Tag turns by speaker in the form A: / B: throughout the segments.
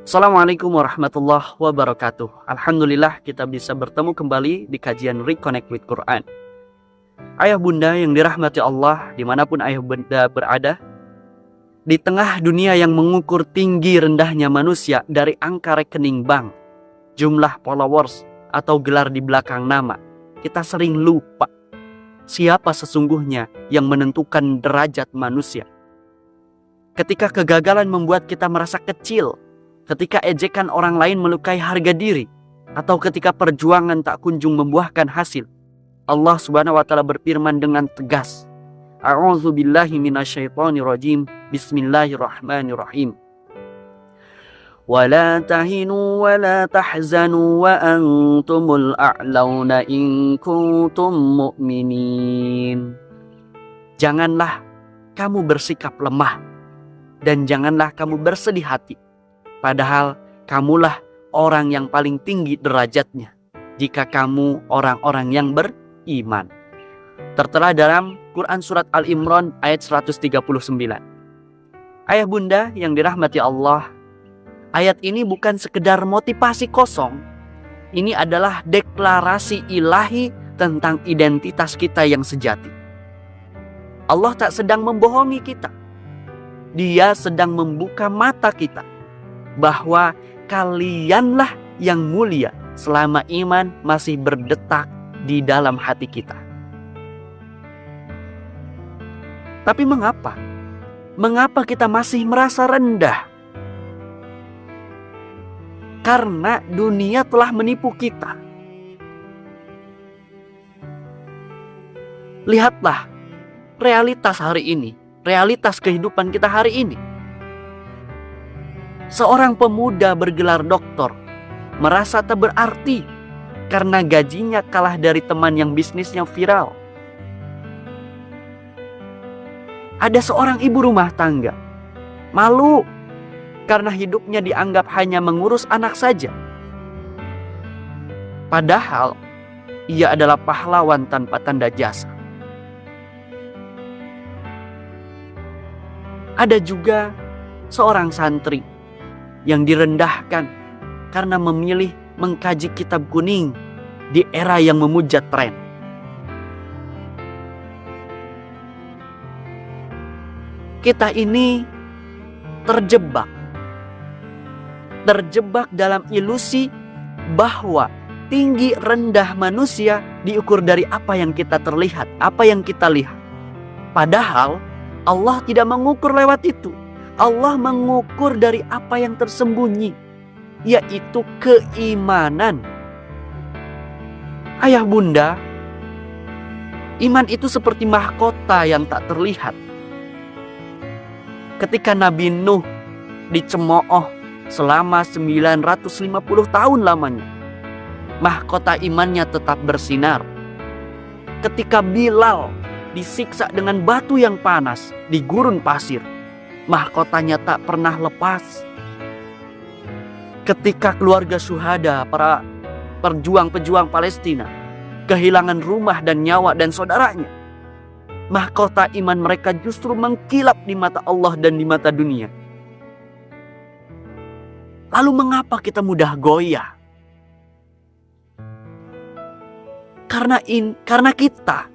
A: Assalamualaikum warahmatullahi wabarakatuh. Alhamdulillah kita bisa bertemu kembali di kajian Reconnect with Quran. Ayah bunda yang dirahmati Allah, dimanapun ayah bunda berada, di tengah dunia yang mengukur tinggi rendahnya manusia dari angka rekening bank, jumlah followers, atau gelar di belakang nama, kita sering lupa siapa sesungguhnya yang menentukan derajat manusia. Ketika kegagalan membuat kita merasa kecil, ketika ejekan orang lain melukai harga diri, atau ketika perjuangan tak kunjung membuahkan hasil, Allah Subhanahu wa taala berfirman dengan tegas, A'udzubillahi minasyaitonirrajim. Bismillahirrahmanirrahim. Wa la tahinu wa la tahzanu wa antumul a'launa in kuntum mu'minin. Janganlah kamu bersikap lemah dan janganlah kamu bersedih hati, padahal kamulah orang yang paling tinggi derajatnya jika kamu orang-orang yang beriman. Tertera dalam Quran Surat Al-Imran ayat 139. Ayah bunda yang dirahmati Allah, ayat ini bukan sekedar motivasi kosong. Ini adalah deklarasi ilahi tentang identitas kita yang sejati. Allah tak sedang membohongi kita. Dia sedang membuka mata kita bahwa kalianlah yang mulia selama iman masih berdetak di dalam hati kita. Tapi mengapa? Mengapa kita masih merasa rendah? Karena dunia telah menipu kita. Lihatlah realitas hari ini, realitas kehidupan kita hari ini. Seorang pemuda bergelar doktor merasa tak berarti karena gajinya kalah dari teman yang bisnisnya viral. Ada seorang ibu rumah tangga malu karena hidupnya dianggap hanya mengurus anak saja. Padahal ia adalah pahlawan tanpa tanda jasa. Ada juga seorang santri yang direndahkan karena memilih mengkaji kitab kuning di era yang memuja tren. Kita ini terjebak dalam ilusi bahwa tinggi rendah manusia diukur dari apa yang kita terlihat, apa yang kita lihat. Padahal Allah tidak mengukur lewat itu. Allah mengukur dari apa yang tersembunyi, yaitu keimanan. Ayah bunda, iman itu seperti mahkota yang tak terlihat. Ketika Nabi Nuh dicemooh selama 950 tahun lamanya, mahkota imannya tetap bersinar. Ketika Bilal disiksa dengan batu yang panas di gurun pasir, mahkotanya tak pernah lepas. Ketika keluarga syuhada, para pejuang Palestina, kehilangan rumah dan nyawa dan saudaranya, mahkota iman mereka justru mengkilap di mata Allah dan di mata dunia. Lalu mengapa kita mudah goyah? Karena kita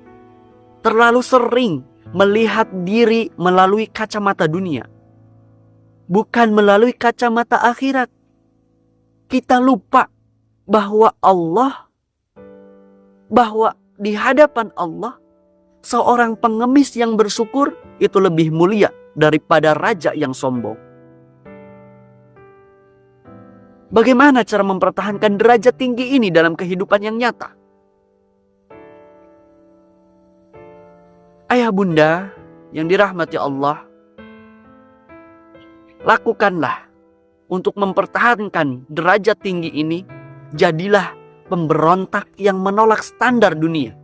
A: terlalu sering melihat diri melalui kacamata dunia, bukan melalui kacamata akhirat. Kita lupa bahwa di hadapan Allah, seorang pengemis yang bersyukur itu lebih mulia daripada raja yang sombong. Bagaimana cara mempertahankan derajat tinggi ini dalam kehidupan yang nyata? Ayah bunda yang dirahmati Allah, lakukanlah untuk mempertahankan derajat tinggi ini. Jadilah pemberontak yang menolak standar dunia.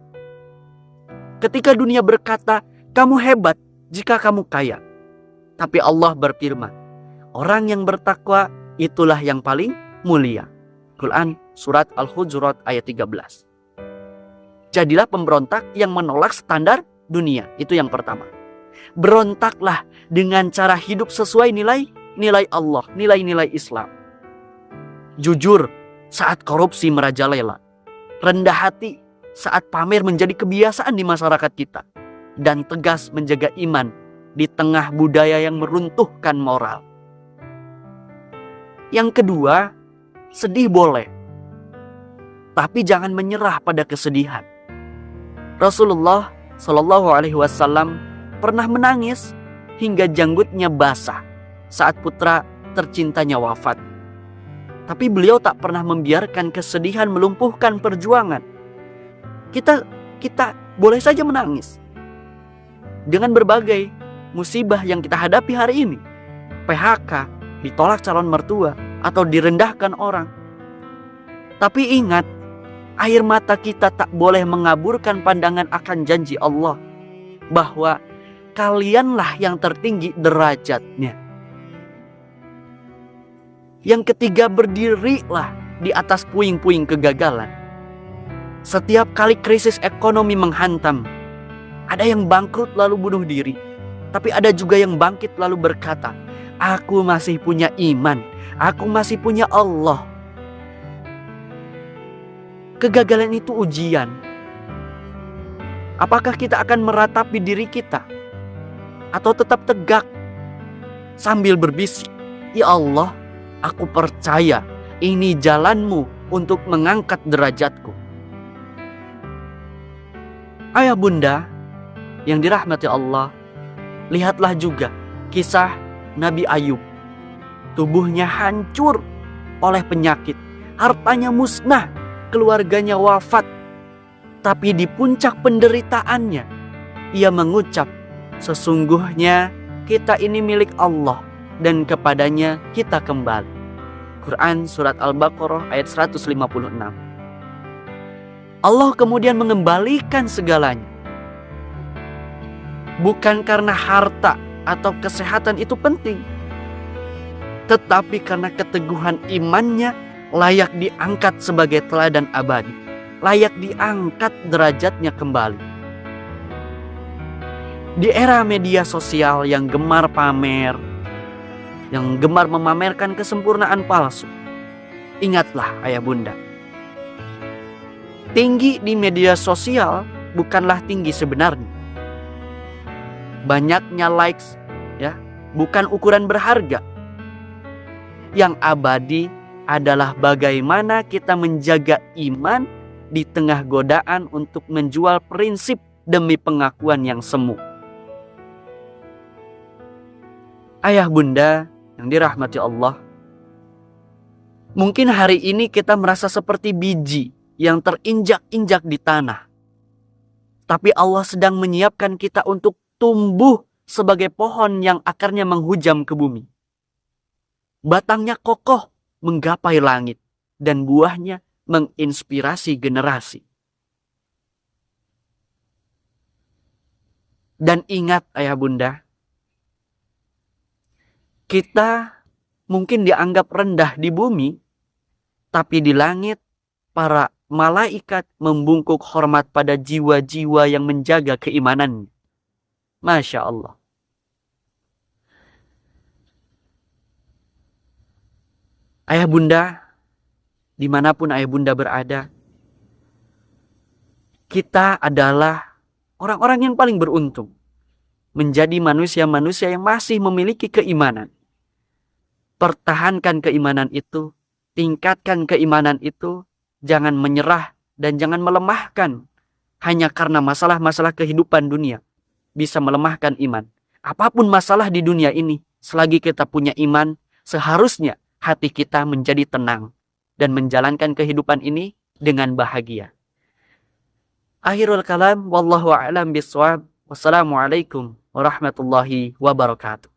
A: Ketika dunia berkata, kamu hebat jika kamu kaya. Tapi Allah berfirman, orang yang bertakwa itulah yang paling mulia. Quran Surat Al-Hujurat ayat 13. Jadilah pemberontak yang menolak standar dunia. Itu yang pertama. Berontaklah dengan cara hidup sesuai nilai Allah, nilai-nilai Islam. jujur saat korupsi merajalela, rendah hati saat pamer menjadi kebiasaan di masyarakat kita, dan tegas menjaga iman di tengah budaya yang meruntuhkan moral. Yang kedua, sedih boleh, tapi jangan menyerah pada kesedihan. Rasulullah Shallallahu Alaihi Wasallam pernah menangis hingga janggutnya basah saat putra tercintanya wafat. Tapi beliau tak pernah membiarkan kesedihan melumpuhkan perjuangan. Kita boleh saja menangis dengan berbagai musibah yang kita hadapi hari ini. PHK, ditolak calon mertua, atau direndahkan orang. Tapi ingat, air mata kita tak boleh mengaburkan pandangan akan janji Allah bahwa kalianlah yang tertinggi derajatnya. Yang ketiga, berdirilah di atas puing-puing kegagalan. Setiap kali krisis ekonomi menghantam, ada yang bangkrut lalu bunuh diri, tapi ada juga yang bangkit lalu berkata, aku masih punya iman, aku masih punya Allah. Kegagalan itu ujian. Apakah kita akan meratapi diri kita, atau tetap tegak sambil berbisik, ya Allah, aku percaya ini jalanmu untuk mengangkat derajatku. Ayah bunda yang dirahmati Allah, lihatlah juga kisah Nabi Ayub. Tubuhnya hancur oleh penyakit, hartanya musnah, keluarganya wafat. Tapi di puncak penderitaannya, ia mengucap, sesungguhnya kita ini milik Allah dan kepadanya kita kembali. Quran Surat Al-Baqarah ayat 156. Allah kemudian mengembalikan segalanya. Bukan karena harta atau kesehatan itu penting, tetapi karena keteguhan imannya layak diangkat sebagai teladan abadi, layak diangkat derajatnya kembali. Di era media sosial yang gemar pamer, yang gemar memamerkan kesempurnaan palsu, ingatlah ayah bunda, tinggi di media sosial bukanlah tinggi sebenarnya. Banyaknya likes bukan ukuran berharga. Yang abadi adalah bagaimana kita menjaga iman di tengah godaan untuk menjual prinsip demi pengakuan yang semu. Ayah bunda yang dirahmati Allah, mungkin hari ini kita merasa seperti biji yang terinjak-injak di tanah. Tapi Allah sedang menyiapkan kita untuk tumbuh sebagai pohon yang akarnya menghujam ke bumi. Batangnya kokoh menggapai langit dan buahnya menginspirasi generasi. Dan ingat ayah bunda, kita mungkin dianggap rendah di bumi, tapi di langit para malaikat membungkuk hormat pada jiwa-jiwa yang menjaga keimanannya. Masya Allah. Ayah bunda, dimanapun ayah bunda berada, kita adalah orang-orang yang paling beruntung menjadi manusia-manusia yang masih memiliki keimanan. Pertahankan keimanan itu, tingkatkan keimanan itu, jangan menyerah dan jangan melemahkan hanya karena masalah-masalah kehidupan dunia bisa melemahkan iman. Apapun masalah di dunia ini, selagi kita punya iman, seharusnya hati kita menjadi tenang dan menjalankan kehidupan ini dengan bahagia. Akhirul kalam, wallahu a'lam bishawab. Wassalamualaikum warahmatullahi wabarakatuh.